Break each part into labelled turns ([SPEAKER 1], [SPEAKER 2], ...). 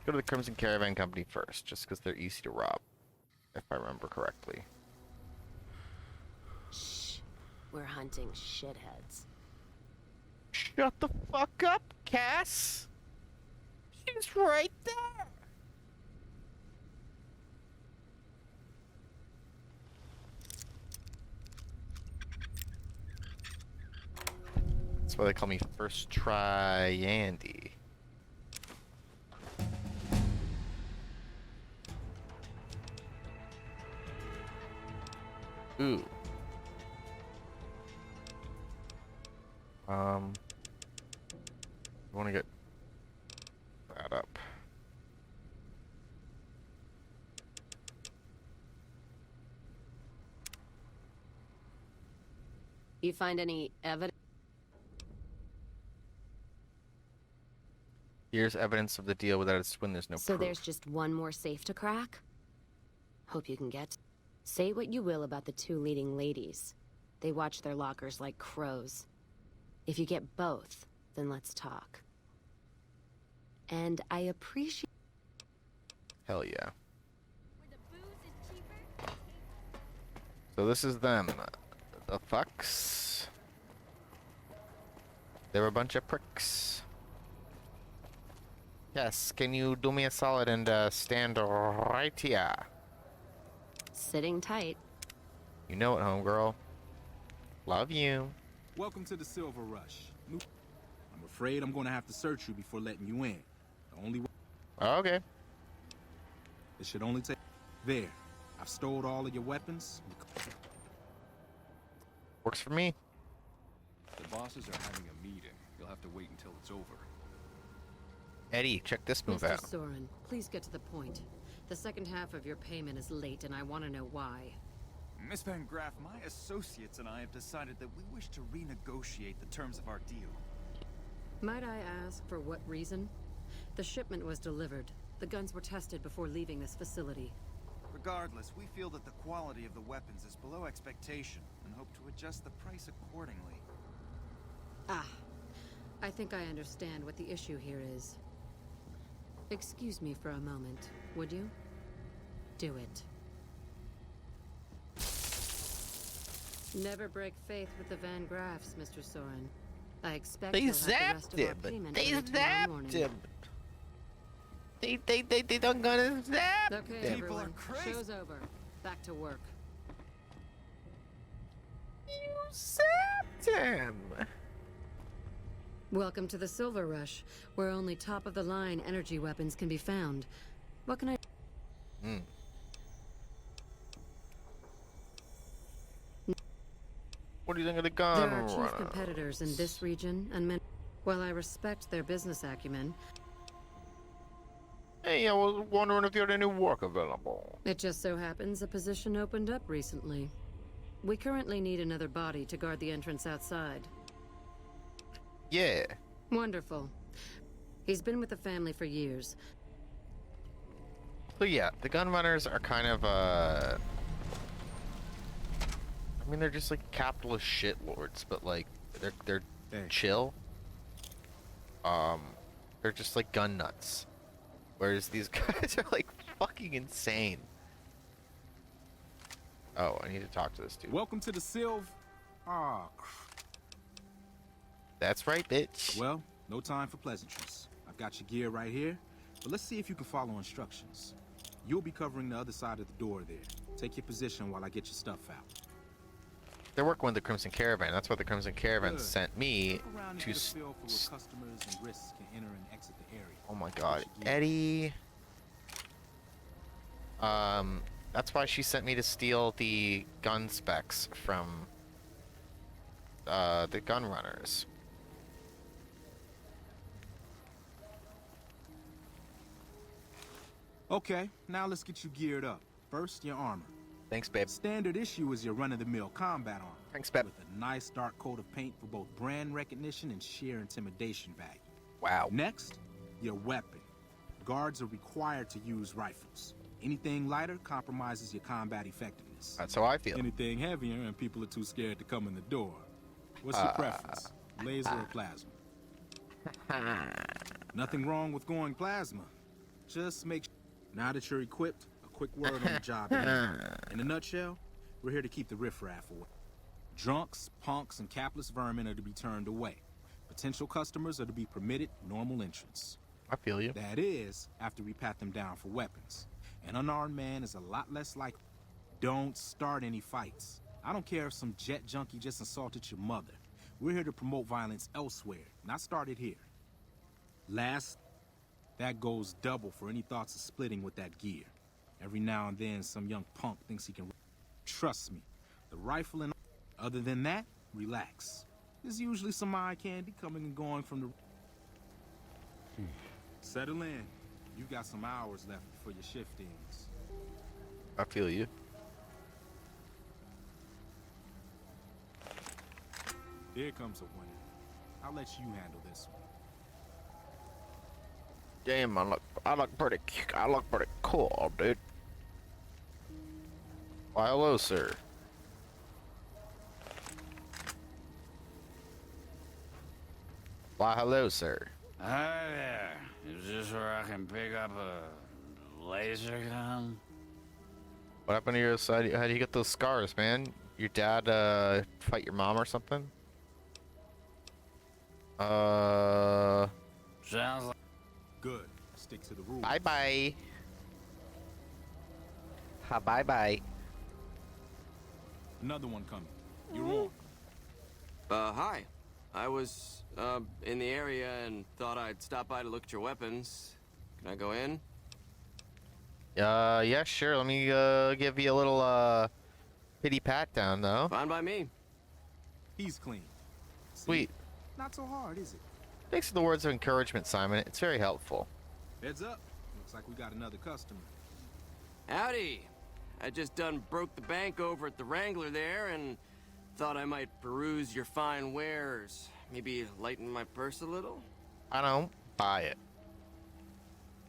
[SPEAKER 1] Go to the Crimson Caravan Company first, just because they're easy to rob, if I remember correctly.
[SPEAKER 2] Shh. We're hunting shitheads.
[SPEAKER 1] Shut the fuck up, Cass! She's right there! That's why they call me First Try Andy. Ooh. I want to get that up.
[SPEAKER 2] You find any evidence?
[SPEAKER 1] Here's evidence of the deal without its when there's no
[SPEAKER 2] So
[SPEAKER 1] proof.
[SPEAKER 2] there's just one more safe to crack? Hope you can get. Say what you will about the two leading ladies. They watch their lockers like crows. If you get both, then let's talk. And I appreciate...
[SPEAKER 1] Hell yeah. So this is them. The fucks. They're a bunch of pricks. Yes, can you do me a solid and stand right here?
[SPEAKER 2] Sitting tight.
[SPEAKER 1] You know it, homegirl. Love you.
[SPEAKER 3] Welcome to the Silver Rush. I'm afraid I'm going to have to search you before letting you in. The only way...
[SPEAKER 1] Okay.
[SPEAKER 3] It should only take... There. I've stowed all of your weapons.
[SPEAKER 1] Works for me.
[SPEAKER 4] The bosses are having a meeting. You'll have to wait until it's over.
[SPEAKER 1] Eddie, check this move
[SPEAKER 5] Mr.
[SPEAKER 1] out.
[SPEAKER 5] Soren, please get to the point. The second half of your payment is late, and I want to know why.
[SPEAKER 6] Miss Van Graff, my associates and I have decided that we wish to renegotiate the terms of our deal.
[SPEAKER 5] Might I ask for what reason? The shipment was delivered. The guns were tested before leaving this facility.
[SPEAKER 6] Regardless, we feel that the quality of the weapons is below expectation and hope to adjust the price accordingly.
[SPEAKER 5] Ah, I think I understand what the issue here is. Excuse me for a moment, would you? Do it. Never break faith with the Van Graffs, Mr. Soren. I expect
[SPEAKER 1] They
[SPEAKER 5] you'll have the rest
[SPEAKER 1] zapped
[SPEAKER 5] of our
[SPEAKER 1] him.
[SPEAKER 5] payment
[SPEAKER 1] They
[SPEAKER 5] early tomorrow
[SPEAKER 1] zapped
[SPEAKER 5] morning.
[SPEAKER 1] him. They done gonna zap
[SPEAKER 5] Okay,
[SPEAKER 1] him.
[SPEAKER 6] People are
[SPEAKER 5] everyone.
[SPEAKER 6] crazy.
[SPEAKER 5] Show's over. Back to work.
[SPEAKER 1] You zapped him.
[SPEAKER 5] Welcome to the Silver Rush, where only top-of-the-line energy weapons can be found. What can I...
[SPEAKER 1] What do you think of the gun
[SPEAKER 5] There are chief
[SPEAKER 1] runner?
[SPEAKER 5] competitors in this region, and many... While I respect their business acumen,
[SPEAKER 1] Hey, I was wondering if you had any work available.
[SPEAKER 5] it just so happens a position opened up recently. We currently need another body to guard the entrance outside.
[SPEAKER 1] Yeah.
[SPEAKER 5] Wonderful. He's been with the family for years.
[SPEAKER 1] So yeah, the gun runners are kind of I mean, they're just like capitalist shitlords, but like they're
[SPEAKER 3] Hey.
[SPEAKER 1] chill. They're just like gun nuts. Whereas these guys are like fucking insane. Oh, I need to talk to this dude.
[SPEAKER 3] Welcome to the Silv... Ah,
[SPEAKER 1] That's right, bitch.
[SPEAKER 3] well, no time for pleasantries. I've got your gear right here, but let's see if you can follow instructions. You'll be covering the other side of the door there. Take your position while I get your stuff out.
[SPEAKER 1] They're working with the Crimson Caravan. That's why the Crimson Caravan
[SPEAKER 3] Good.
[SPEAKER 1] sent me
[SPEAKER 3] Look around and
[SPEAKER 1] to
[SPEAKER 3] get a feel for where customers and risks can enter and exit the area.
[SPEAKER 1] Oh my god,
[SPEAKER 3] Watch your gear.
[SPEAKER 1] Eddie. That's why she sent me to steal the gun specs from the gun runners.
[SPEAKER 3] Okay, now let's get you geared up. First, your armor.
[SPEAKER 1] Thanks, babe.
[SPEAKER 3] Standard issue is your run-of-the-mill combat armor.
[SPEAKER 1] Thanks, babe.
[SPEAKER 3] With a nice dark coat of paint for both brand recognition and sheer intimidation value.
[SPEAKER 1] Wow.
[SPEAKER 3] Next, your weapon. Guards are required to use rifles. Anything lighter compromises your combat effectiveness.
[SPEAKER 1] That's how I feel.
[SPEAKER 3] Anything heavier and people are too scared to come in the door. What's your preference? Laser or plasma? Nothing wrong with going plasma. Just make now that you're equipped, a quick word on the job. In a nutshell, we're here to keep the riffraff away. Drunks, punks, and capless vermin are to be turned away. Potential customers are to be permitted normal entrance.
[SPEAKER 1] I feel you.
[SPEAKER 3] That is, after we pat them down for weapons. An unarmed man is a lot less likely. Don't start any fights. I don't care if some jet junkie just assaulted your mother. We're here to promote violence elsewhere, not start it here. Last, that goes double for any thoughts of splitting with that gear. Every now and then, some young punk thinks he can... Trust me, the rifle and... Other than that, relax. There's usually some eye candy coming and going from the... Settle in. You got some hours left before your shift ends.
[SPEAKER 1] I feel you.
[SPEAKER 3] Here comes a winner. I'll let you handle this one.
[SPEAKER 1] Damn, I look pretty cool, dude. Why, hello, sir. Why, hello, sir.
[SPEAKER 7] Hi there. Is this where I can pick up a laser gun?
[SPEAKER 1] What happened to your side? How do you get those scars, man? Your dad, fight your mom or something?
[SPEAKER 7] Sounds like...
[SPEAKER 3] Good. Stick to the rules.
[SPEAKER 1] Bye-bye. Ha, bye-bye.
[SPEAKER 3] Another one coming. You're on.
[SPEAKER 8] Hi. I was, in the area and thought I'd stop by to look at your weapons. Can I go in?
[SPEAKER 1] Yeah, sure. Let me, give you a little, pity pat down, though.
[SPEAKER 8] Fine by me.
[SPEAKER 3] He's clean. See?
[SPEAKER 1] Sweet.
[SPEAKER 3] Not so hard, is it?
[SPEAKER 1] Thanks for the words of encouragement, Simon. It's very helpful.
[SPEAKER 3] Heads up. Looks like we got another customer.
[SPEAKER 8] Howdy. I just done broke the bank over at the Wrangler there and thought I might peruse your fine wares. Maybe lighten my purse a little?
[SPEAKER 1] I don't buy it.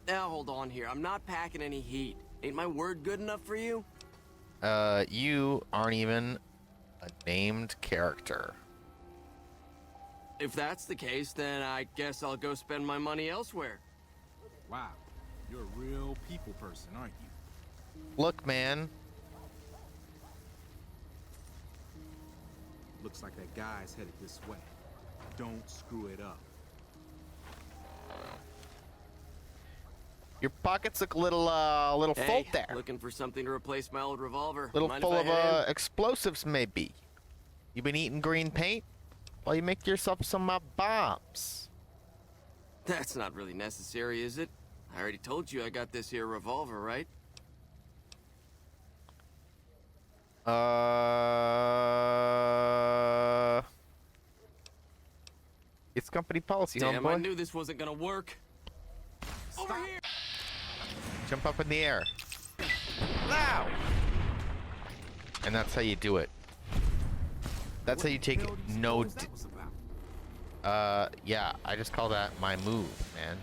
[SPEAKER 8] Now hold on here. I'm not packing any heat. Ain't my word good enough for you?
[SPEAKER 1] You aren't even a named character.
[SPEAKER 8] If that's the case, then I guess I'll go spend my money elsewhere.
[SPEAKER 3] Wow. You're a real people person, aren't you?
[SPEAKER 1] Look, man.
[SPEAKER 3] Looks like that guy's headed this way. Don't screw it up.
[SPEAKER 1] Your pockets look a little,
[SPEAKER 8] Hey,
[SPEAKER 1] full there.
[SPEAKER 8] looking for something to replace my old revolver.
[SPEAKER 1] Little
[SPEAKER 8] Mind
[SPEAKER 1] full
[SPEAKER 8] if
[SPEAKER 1] of,
[SPEAKER 8] I head in?
[SPEAKER 1] explosives, maybe. You been eating green paint? Well, you make yourself some, bombs.
[SPEAKER 8] That's not really necessary, is it? I already told you I got this here revolver, right?
[SPEAKER 1] It's company policy,
[SPEAKER 8] Damn,
[SPEAKER 1] homeboy.
[SPEAKER 8] I knew this wasn't gonna work. Over here!
[SPEAKER 1] Jump up in the air. Wow! And that's how you do it. That's how you take no.
[SPEAKER 3] What that was about?
[SPEAKER 1] Yeah, I just call that my move, man.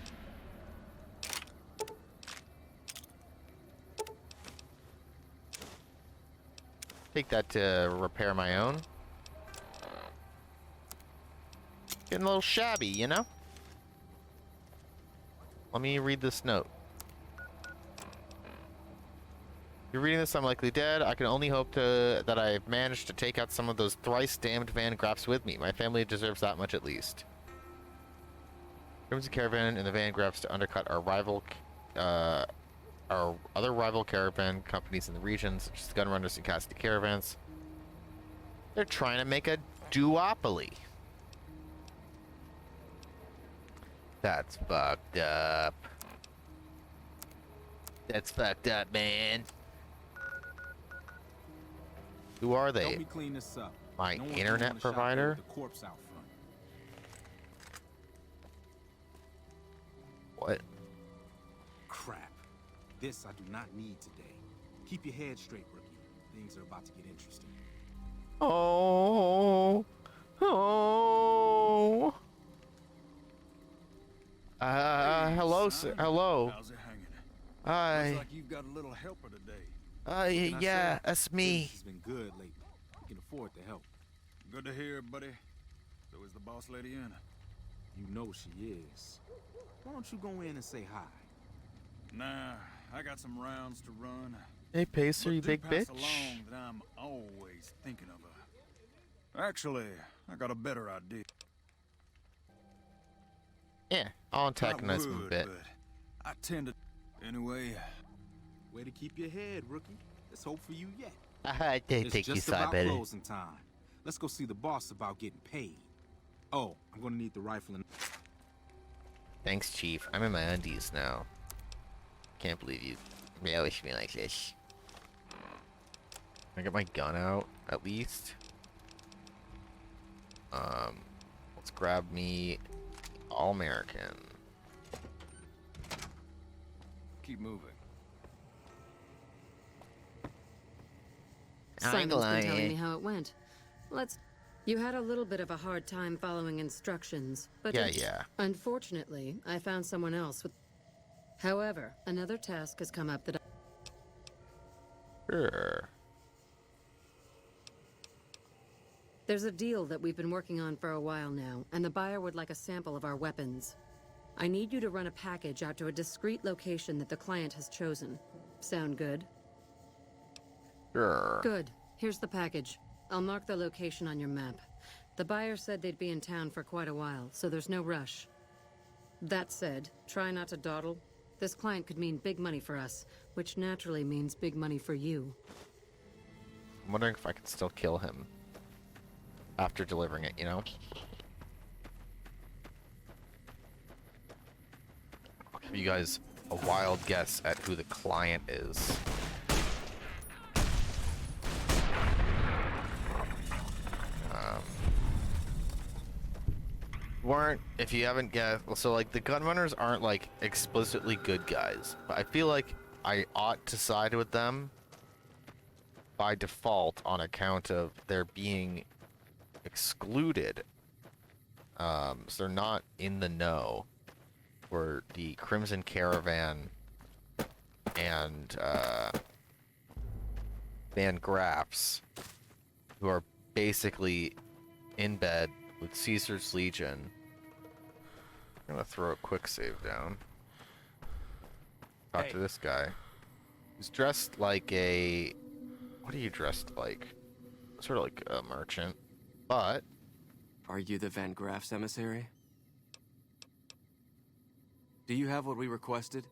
[SPEAKER 1] Take that to repair my own. Getting a little shabby, you know? Let me read this note. You're reading this, I'm likely dead. I can only hope that I've managed to take out some of those thrice damned Van Graffs with me. My family deserves that much at least. There was a caravan and the Van Graffs to undercut our other rival caravan companies in the region, such as the Gunrunners and Cassidy Caravans. They're trying to make a duopoly. That's fucked up. That's fucked up, man. Who are they?
[SPEAKER 3] Help me clean this up.
[SPEAKER 1] My
[SPEAKER 3] No one's
[SPEAKER 1] internet
[SPEAKER 3] gonna wanna shop
[SPEAKER 1] provider?
[SPEAKER 3] with the corpse out front.
[SPEAKER 1] What?
[SPEAKER 3] Crap. This I do not need today. Keep your head straight, rookie. Things are about to get interesting.
[SPEAKER 1] Oh. Oh. Hello, sir. Hello.
[SPEAKER 4] How's it hanging?
[SPEAKER 1] Hi.
[SPEAKER 4] Looks like you've got a little helper today.
[SPEAKER 3] Can I
[SPEAKER 1] Yeah,
[SPEAKER 3] say,
[SPEAKER 1] that's me.
[SPEAKER 3] Business has been good lately. We can afford the help.
[SPEAKER 4] Good to hear, buddy. So is the boss lady in?
[SPEAKER 3] You know she is. Why don't you go in and say hi?
[SPEAKER 4] Nah, I got some rounds to run.
[SPEAKER 1] Hey, Pacer,
[SPEAKER 4] But
[SPEAKER 1] you
[SPEAKER 4] do
[SPEAKER 1] big
[SPEAKER 4] pass
[SPEAKER 1] bitch.
[SPEAKER 4] along that I'm always thinking of her. Actually, I got a better idea.
[SPEAKER 1] Yeah, I'll
[SPEAKER 4] I
[SPEAKER 1] antagonize him a
[SPEAKER 4] would,
[SPEAKER 1] bit.
[SPEAKER 4] but I tend to... Anyway,
[SPEAKER 3] Way to keep your head, rookie. There's hope for you yet.
[SPEAKER 1] I
[SPEAKER 3] It's just about closing time. Let's go see the boss about getting paid. Oh, I'm gonna need the rifle and...
[SPEAKER 1] Thanks, Chief. I'm in my undies now. Can't believe you relish me like this. Can I get my gun out, at least? Let's grab me All-American.
[SPEAKER 4] keep moving.
[SPEAKER 5] Simon's been telling me how it went. You had a little bit of a hard time following instructions, but
[SPEAKER 1] Yeah.
[SPEAKER 5] unfortunately, I found someone else with... However, another task has come up that
[SPEAKER 1] Sure.
[SPEAKER 5] There's a deal that we've been working on for a while now, and the buyer would like a sample of our weapons. I need you to run a package out to a discrete location that the client has chosen. Sound good?
[SPEAKER 1] Sure.
[SPEAKER 5] Good. Here's the package. I'll mark the location on your map. The buyer said they'd be in town for quite a while, so there's no rush. That said, try not to dawdle. This client could mean big money for us, which naturally means big money for you.
[SPEAKER 1] I'm wondering if I can still kill him after delivering it, you know? I'll give you guys a wild guess at who the client is. If you haven't guessed, so like the gunrunners aren't like explicitly good guys, but I feel like I ought to side with them by default on account of their being excluded. So they're not in the know for the Crimson Caravan and Van Graffs, who are basically in bed with Caesar's Legion. I'm gonna throw a quick save down. Talk to this guy. He's dressed like a... What are you dressed like? Sort of like a merchant, but...
[SPEAKER 8] Are you the Van Graff's emissary? Do you have what we requested?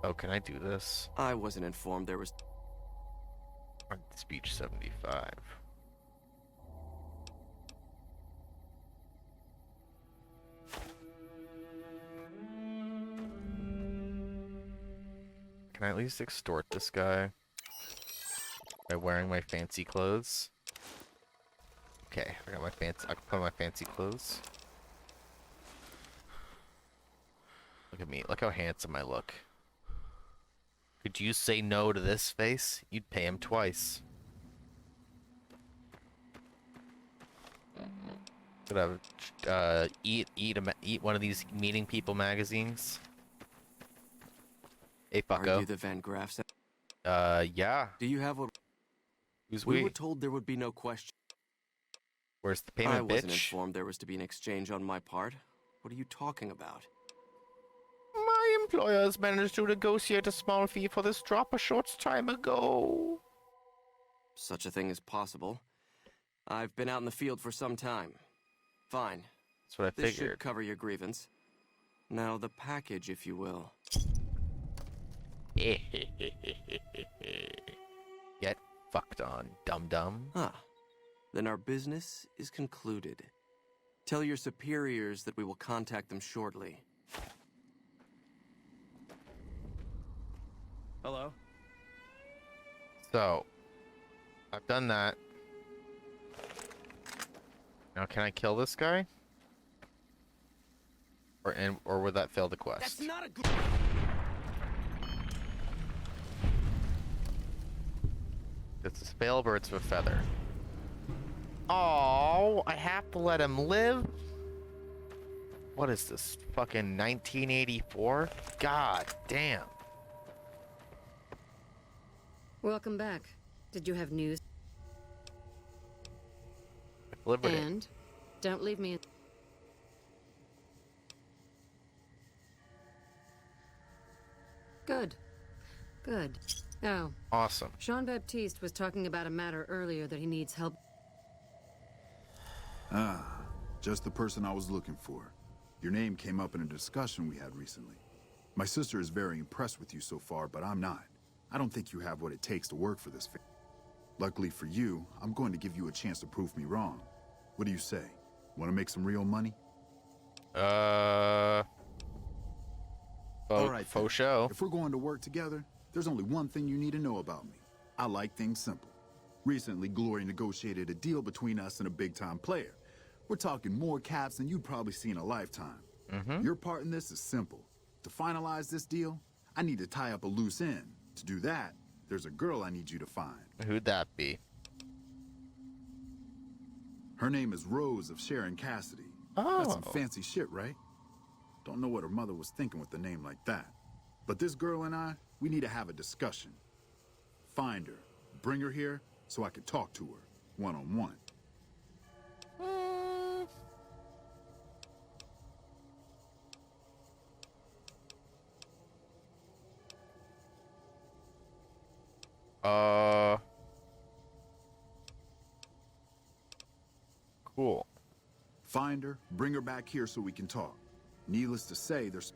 [SPEAKER 1] Oh, can I do this?
[SPEAKER 8] I wasn't informed there was...
[SPEAKER 1] Speech 75. Can I at least extort this guy by wearing my fancy clothes? Okay, I got my fancy. I can put on my fancy clothes. Look at me. Look how handsome I look. Could you say no to this face? You'd pay him twice. Could I eat one of these meeting people magazines? Hey, fucko.
[SPEAKER 8] Are you the Van Graff's?
[SPEAKER 1] Yeah.
[SPEAKER 8] Do you have what...
[SPEAKER 1] Who's
[SPEAKER 8] We were told there would be no question.
[SPEAKER 1] Where's the
[SPEAKER 8] I
[SPEAKER 1] payment,
[SPEAKER 8] wasn't
[SPEAKER 1] bitch?
[SPEAKER 8] informed there was to be an exchange on my part. What are you talking about?
[SPEAKER 1] My employers managed to negotiate a small fee for this drop a short time ago.
[SPEAKER 8] Such a thing is possible. I've been out in the field for some time. Fine.
[SPEAKER 1] That's what I
[SPEAKER 8] This
[SPEAKER 1] figured.
[SPEAKER 8] should cover your grievance. Now the package, if you will.
[SPEAKER 1] Get fucked on, dum-dum.
[SPEAKER 8] Ah. Then our business is concluded. Tell your superiors that we will contact them shortly.
[SPEAKER 4] Hello?
[SPEAKER 1] So, I've done that. Now, can I kill this guy? Or would that fail the quest?
[SPEAKER 8] That's not a good...
[SPEAKER 1] It's a fail birds of a feather. Oh, I have to let him live? What is this? Fucking 1984? God damn.
[SPEAKER 5] Welcome back. Did you have news?
[SPEAKER 1] I delivered it.
[SPEAKER 5] And don't leave me... Good. Good. Oh,
[SPEAKER 1] Awesome.
[SPEAKER 5] Jean-Baptiste was talking about a matter earlier that he needs help.
[SPEAKER 9] Ah, just the person I was looking for. Your name came up in a discussion we had recently. My sister is very impressed with you so far, but I'm not. I don't think you have what it takes to work for this family. Luckily for you, I'm going to give you a chance to prove me wrong. What do you say? Want to make some real money?
[SPEAKER 1] All
[SPEAKER 9] right,
[SPEAKER 1] faux
[SPEAKER 9] then.
[SPEAKER 1] show.
[SPEAKER 9] If we're going to work together, there's only one thing you need to know about me. I like things simple. Recently, Glory negotiated a deal between us and a big-time player. We're talking more caps than you'd probably see in a lifetime. Your part in this is simple. To finalize this deal, I need to tie up a loose end. To do that, there's a girl I need you to find.
[SPEAKER 1] Who'd that be?
[SPEAKER 9] Her name is Rose of Sharon Cassidy.
[SPEAKER 1] Oh.
[SPEAKER 9] That's some fancy shit, right? Don't know what her mother was thinking with a name like that. But this girl and I, we need to have a discussion. Find her, bring her here, so I can talk to her, one-on-one.
[SPEAKER 1] Cool.
[SPEAKER 9] Find her, bring her back here so we can talk. Needless to say, there's...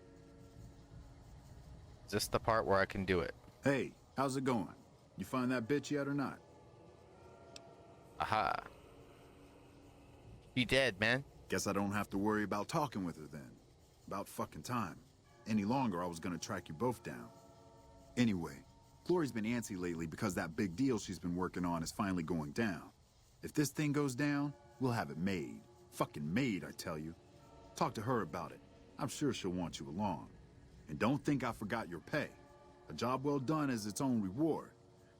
[SPEAKER 1] Is this the part where I can do it?
[SPEAKER 9] Hey, how's it going? You find that bitch yet or not?
[SPEAKER 1] Aha. You dead, man.
[SPEAKER 9] Guess I don't have to worry about talking with her then. About fucking time. Any longer, I was gonna track you both down. Anyway, Glory's been antsy lately because that big deal she's been working on is finally going down. If this thing goes down, we'll have it made. Fucking made, I tell you. Talk to her about it. I'm sure she'll want you along. And don't think I forgot your pay. A job well done is its own reward.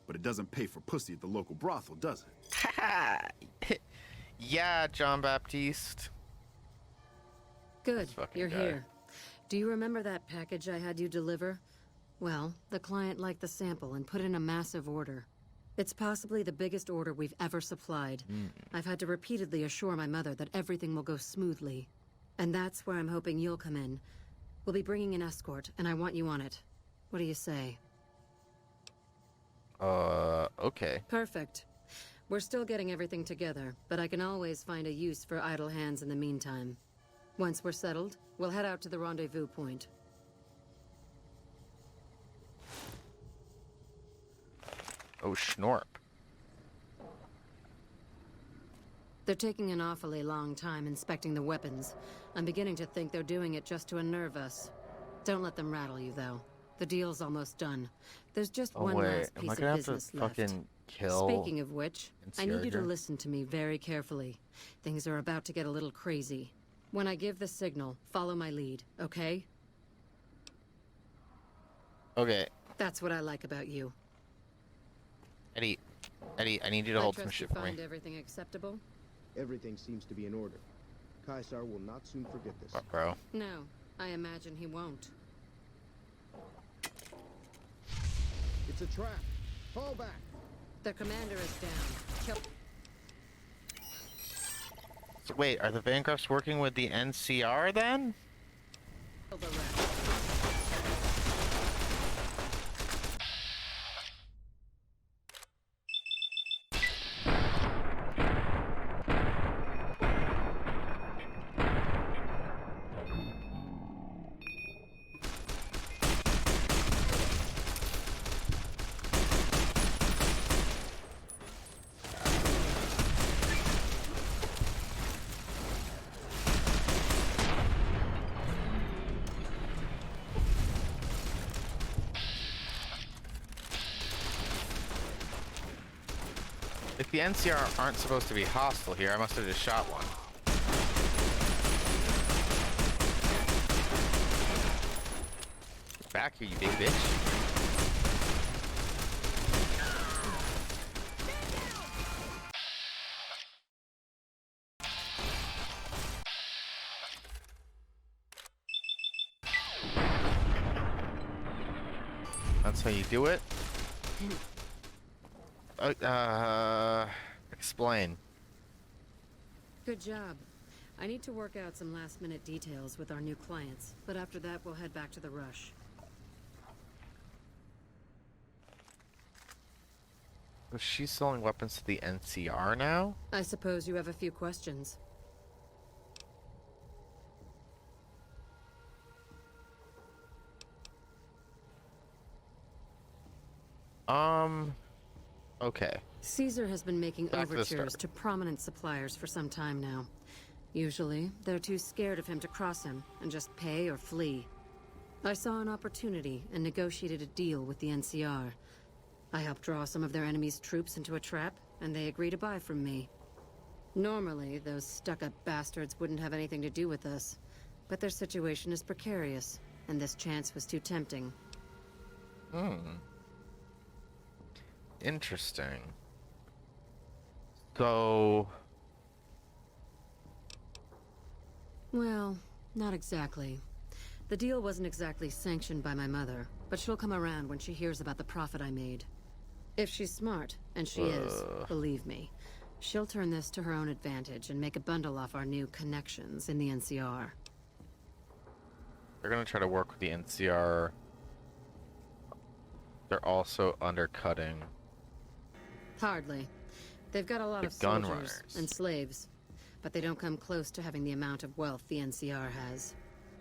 [SPEAKER 9] But it doesn't pay for pussy at the local brothel, does it?
[SPEAKER 1] Yeah, Jean-Baptiste.
[SPEAKER 5] Good,
[SPEAKER 1] This fucking
[SPEAKER 5] you're
[SPEAKER 1] guy.
[SPEAKER 5] here. Do you remember that package I had you deliver? Well, the client liked the sample and put in a massive order. It's possibly the biggest order we've ever supplied. I've had to repeatedly assure my mother that everything will go smoothly. And that's where I'm hoping you'll come in. We'll be bringing an escort, and I want you on it. What do you say?
[SPEAKER 1] Okay.
[SPEAKER 5] Perfect. We're still getting everything together, but I can always find a use for idle hands in the meantime. Once we're settled, we'll head out to the rendezvous point.
[SPEAKER 1] Oh, Schnorp.
[SPEAKER 5] They're taking an awfully long time inspecting the weapons. I'm beginning to think they're doing it just to unnerve us. Don't let them rattle you, though. The deal's almost done. There's just
[SPEAKER 1] Oh,
[SPEAKER 5] one
[SPEAKER 1] wait.
[SPEAKER 5] last
[SPEAKER 1] Am I
[SPEAKER 5] piece
[SPEAKER 1] gonna
[SPEAKER 5] of
[SPEAKER 1] have to
[SPEAKER 5] business left.
[SPEAKER 1] fucking kill...
[SPEAKER 5] Speaking of which, I need you to
[SPEAKER 1] Insurger?
[SPEAKER 5] listen to me very carefully. Things are about to get a little crazy. When I give the signal, follow my lead, okay?
[SPEAKER 1] Okay.
[SPEAKER 5] That's what I like about you.
[SPEAKER 1] Eddie, I need you to
[SPEAKER 5] I
[SPEAKER 1] hold some
[SPEAKER 5] trust
[SPEAKER 1] shit
[SPEAKER 5] you
[SPEAKER 1] for me.
[SPEAKER 5] find everything acceptable?
[SPEAKER 10] Everything seems to be in order. Caesar will not soon forget this.
[SPEAKER 1] What, bro?
[SPEAKER 5] No, I imagine he won't.
[SPEAKER 10] It's a trap. Fall back.
[SPEAKER 5] The commander is down. Kill.
[SPEAKER 1] So wait, are the Vanguards working with the NCR then?
[SPEAKER 5] The rest.
[SPEAKER 1] If the NCR aren't supposed to be hostile here, I must have just shot one. Get back here, you big bitch. That's how you do it. Explain.
[SPEAKER 5] Good job. I need to work out some last-minute details with our new clients, but after that we'll head back to the rush.
[SPEAKER 1] Is she selling weapons to the NCR now?
[SPEAKER 5] I suppose you have a few questions.
[SPEAKER 1] Okay.
[SPEAKER 5] Caesar has been making
[SPEAKER 1] Back to the
[SPEAKER 5] overtures
[SPEAKER 1] start.
[SPEAKER 5] to prominent suppliers for some time now. Usually, they're too scared of him to cross him and just pay or flee. I saw an opportunity and negotiated a deal with the NCR. I helped draw some of their enemy's troops into a trap, and they agreed to buy from me. Normally, those stuck-up bastards wouldn't have anything to do with us, but their situation is precarious, and this chance was too tempting.
[SPEAKER 1] Interesting. So...
[SPEAKER 5] Well, not exactly. The deal wasn't exactly sanctioned by my mother, but she'll come around when she hears about the profit I made. If she's smart, and she is, believe me, she'll turn this to her own advantage and make a bundle off our new connections in the NCR.
[SPEAKER 1] They're gonna try to work with the NCR. They're also undercutting.
[SPEAKER 5] Hardly. They've got a lot
[SPEAKER 1] The
[SPEAKER 5] of
[SPEAKER 1] gun
[SPEAKER 5] soldiers
[SPEAKER 1] runners.
[SPEAKER 5] and slaves, but they don't come close to having the amount of wealth the NCR has.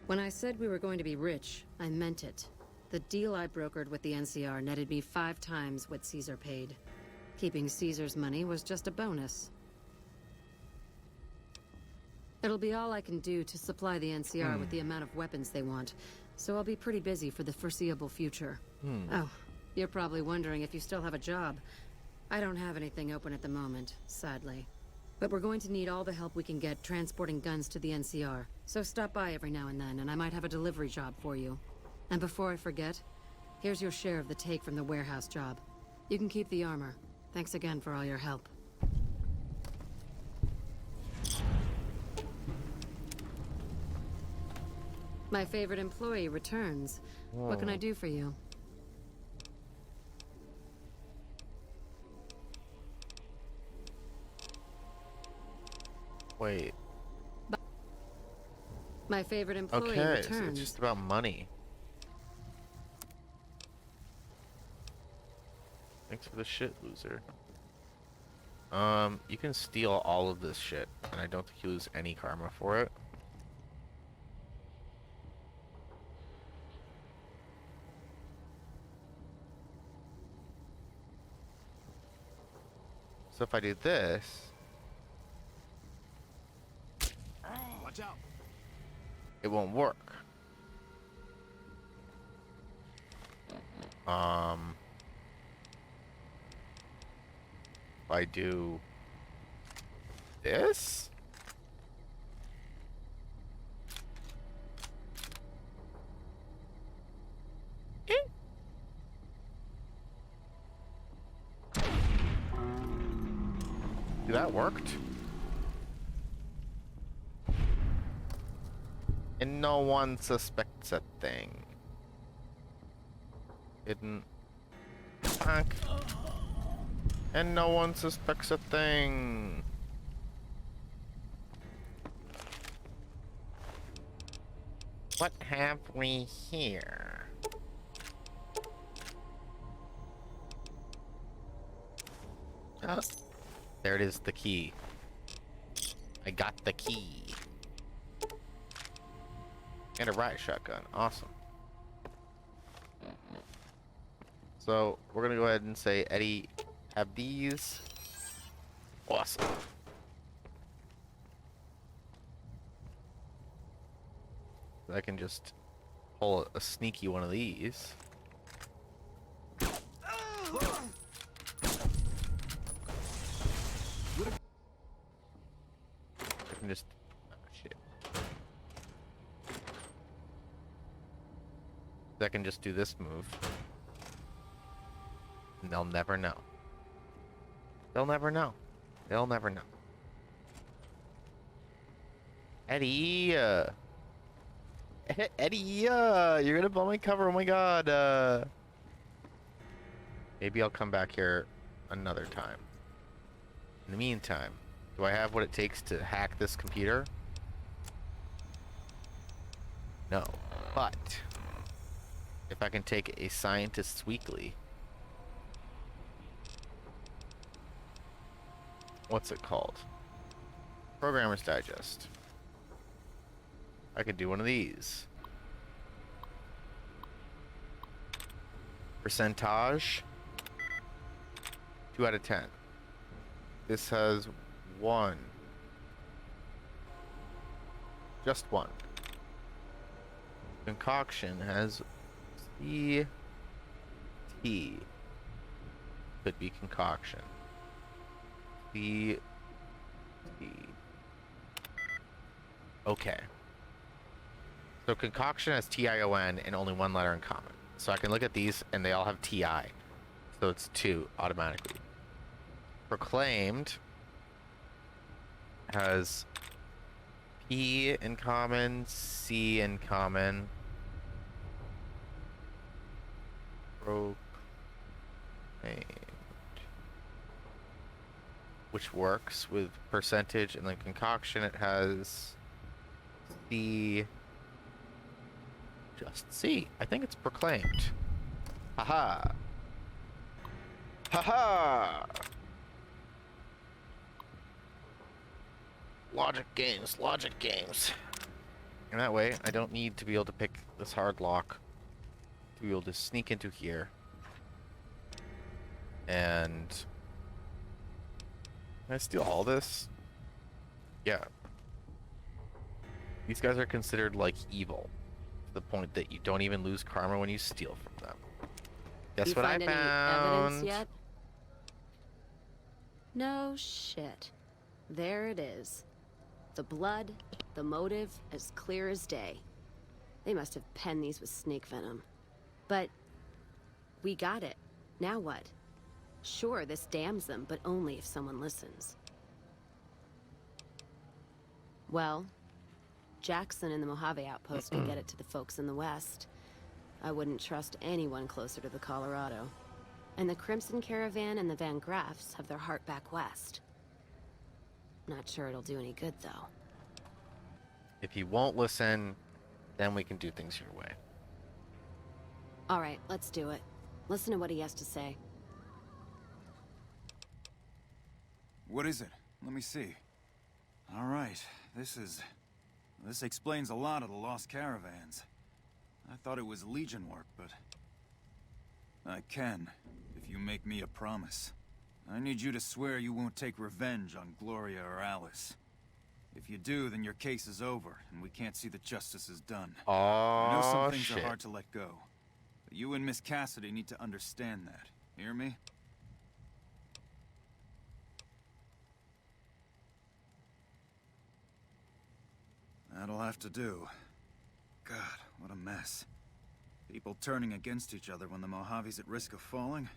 [SPEAKER 5] When I said we were going to be rich, I meant it. The deal I brokered with the NCR netted me 5 times what Caesar paid. Keeping Caesar's money was just a bonus. It'll be all I can do to supply the NCR with the amount of weapons they want, so I'll be pretty busy for the foreseeable future. Oh, you're probably wondering if you still have a job. I don't have anything open at the moment, sadly. But we're going to need all the help we can get transporting guns to the NCR, so stop by every now and then, and I might have a delivery job for you. And before I forget, here's your share of the take from the warehouse job. You can keep the armor. Thanks again for all your help. My favorite employee returns. What can I do for you?
[SPEAKER 1] Wait.
[SPEAKER 5] My favorite employee
[SPEAKER 1] Okay, so it's
[SPEAKER 5] returns.
[SPEAKER 1] just about money. Thanks for the shit, loser. You can steal all of this shit, and I don't think you lose any karma for it. So if I do this,
[SPEAKER 3] Watch out.
[SPEAKER 1] it won't work. If I do this, that worked. And no one suspects a thing. Hidden. Honk. And no one suspects a thing. What have we here? Oh. There it is, the key. I got the key. And a riot shotgun. Awesome. So, we're gonna go ahead and say, Eddie, have these. Awesome. I can just pull a sneaky one of these. I can just... oh, shit. I can just do this move. And they'll never know. They'll never know. They'll never know. Eddie, Eddie, you're gonna blow my cover. Oh my god. Maybe I'll come back here another time. In the meantime, do I have what it takes to hack this computer? No. But if I can take a scientist's weekly what's it called? Programmer's Digest. I could do one of these. Percentage. 2 out of 10. This has 1. Just 1. Concoction has C. T. Could be concoction. C. T. Okay. So concoction has T-I-O-N and only 1 letter in common. So I can look at these and they all have T-I. So it's 2 automatically. Proclaimed has P in common, C in common. Proclaimed. Which works with percentage, and then concoction it has C. Just C. I think it's proclaimed. Haha. Haha. Logic games, logic games. And that way, I don't need to be able to pick this hard lock to be able to sneak into here. And can I steal all this? Yeah. These guys are considered like evil to the point that you don't even lose karma when you steal from them. Guess what I
[SPEAKER 2] find
[SPEAKER 1] found?
[SPEAKER 2] any evidence yet? No shit. There it is. The blood, the motive, as clear as day. They must have penned these with snake venom. But we got it. Now what? Sure, this damns them, but only if someone listens. Well, Jackson and the Mojave outpost can get it to the folks in the west. I wouldn't trust anyone closer to the Colorado. And the Crimson Caravan and the Van Graffs have their heart back west. Not sure it'll do any good, though.
[SPEAKER 1] If he won't listen, then we can do things your way.
[SPEAKER 2] All right, let's do it. Listen to what he has to say.
[SPEAKER 4] What is it? Let me see. All right, this explains a lot of the lost caravans. I thought it was Legion work, but I can, if you make me a promise. I need you to swear you won't take revenge on Gloria or Alice. If you do, then your case is over, and we can't see that justice is done. I know some things are hard to let go, but you and Miss Cassidy need to understand that. Hear me? That'll have to do. God, what a mess. People turning against each other when the Mojave's at risk of falling.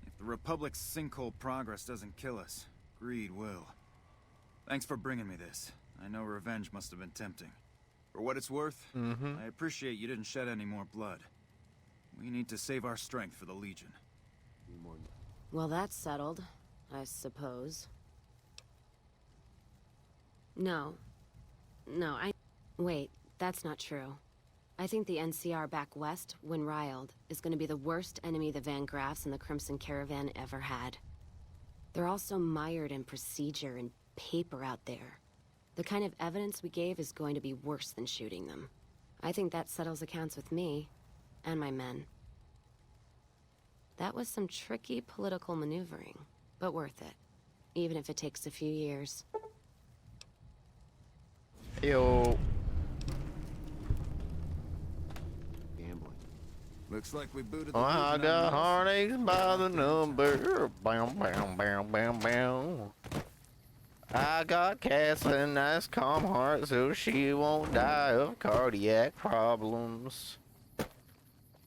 [SPEAKER 4] If the Republic's sinkhole progress doesn't kill us, greed will. Thanks for bringing me this. I know revenge must have been tempting. For what it's worth, I appreciate you didn't shed any more blood. We need to save our strength for the Legion.
[SPEAKER 2] Well, that's settled, I suppose. No. Wait, that's not true. I think the NCR back west, when riled, is going to be the worst enemy the Van Graffs and the Crimson Caravan ever had. They're all so mired in procedure and paper out there. The kind of evidence we gave is going to be worse than shooting them. I think that settles accounts with me, and my men. That was some tricky political maneuvering, but worth it. Even if it takes a few years.
[SPEAKER 1] Yo.
[SPEAKER 10] Gambling.
[SPEAKER 4] Looks like we booted the
[SPEAKER 1] I
[SPEAKER 4] Legion
[SPEAKER 1] got
[SPEAKER 4] out of
[SPEAKER 1] heartaches by the number. Bam, bam, bam, bam, bam. I got Cass a nice calm heart so she won't die of cardiac problems.